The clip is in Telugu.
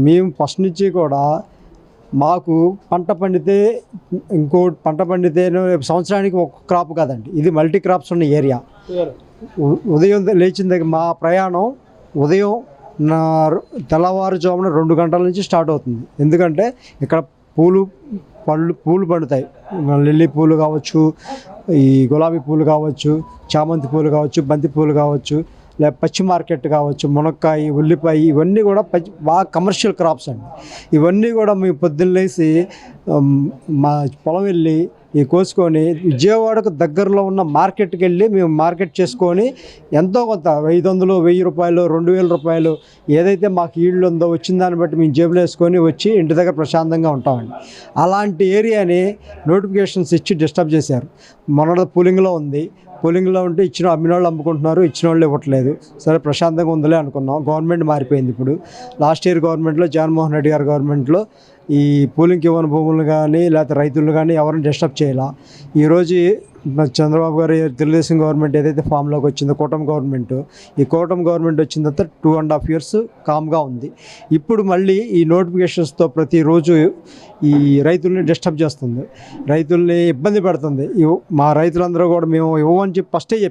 మేము ఫస్ట్ నుంచి కూడా మాకు పంట పండితే ఇంకో పంట పండితే సంవత్సరానికి ఒక క్రాప్ కాదండి, ఇది మల్టీ క్రాప్స్ ఉన్న ఏరియా. ఉదయం లేచిన దగ్గర మా ప్రయాణం ఉదయం తెల్లవారుజామున 2 గంటల నుంచి స్టార్ట్ అవుతుంది. ఎందుకంటే ఇక్కడ పూలు పండుతాయి. లిల్లీ పూలు కావచ్చు, ఈ గులాబీ పూలు కావచ్చు, చామంతి పూలు కావచ్చు, బంతి పూలు కావచ్చు, లేదా పచ్చి మార్కెట్ కావచ్చు, మునక్కాయ, ఉల్లిపాయ, ఇవన్నీ కూడా బాగా కమర్షియల్ క్రాప్స్ అండి. ఇవన్నీ కూడా మేము పొద్దున్నేసి మా పొలం వెళ్ళి కోసుకొని విజయవాడకు దగ్గరలో ఉన్న మార్కెట్కి వెళ్ళి మేము మార్కెట్ చేసుకొని ఎంతో కొంత 500, 1000 రూపాయలు, 2000 రూపాయలు ఏదైతే మాకు ఈల్డ్ ఉందో వచ్చిన దాన్ని బట్టి మేము జేబులో వేసుకొని వచ్చి ఇంటి దగ్గర ప్రశాంతంగా ఉంటామండి. అలాంటి ఏరియాని నోటిఫికేషన్స్ ఇచ్చి డిస్టర్బ్ చేశారు. మొన్న పూలింగ్లో ఉంది, పోలింగ్లో ఉంటే అమ్మిన వాళ్ళు అమ్ముకుంటున్నారు, ఇచ్చిన వాళ్ళు ఇవ్వట్లేదు. సరే ప్రశాంతంగా ఉందిలే అనుకున్నాం. గవర్నమెంట్ మారిపోయింది. ఇప్పుడు లాస్ట్ ఇయర్ గవర్నమెంట్లో, జగన్మోహన్ రెడ్డి గారి గవర్నమెంట్లో ఈ పోలింగ్కి ఇవ్వని భూములు కానీ లేకపోతే రైతులు కానీ ఎవరిని డిస్టర్బ్ చేయాల. ఈరోజు చంద్రబాబు గారు తెలుగుదేశం గవర్నమెంట్ ఏదైతే ఫామ్లోకి వచ్చిందో కూటమి గవర్నమెంట్ వచ్చిన తర్వాత 2.5 years కామ్గా ఉంది. ఇప్పుడు మళ్ళీ ఈ నోటిఫికేషన్స్తో ప్రతిరోజు ఈ రైతుల్ని డిస్టర్బ్ చేస్తుంది, రైతుల్ని ఇబ్బంది పెడుతుంది. మా రైతులందరూ కూడా మేము ఇవ్వమని చెప్పి ఫస్టే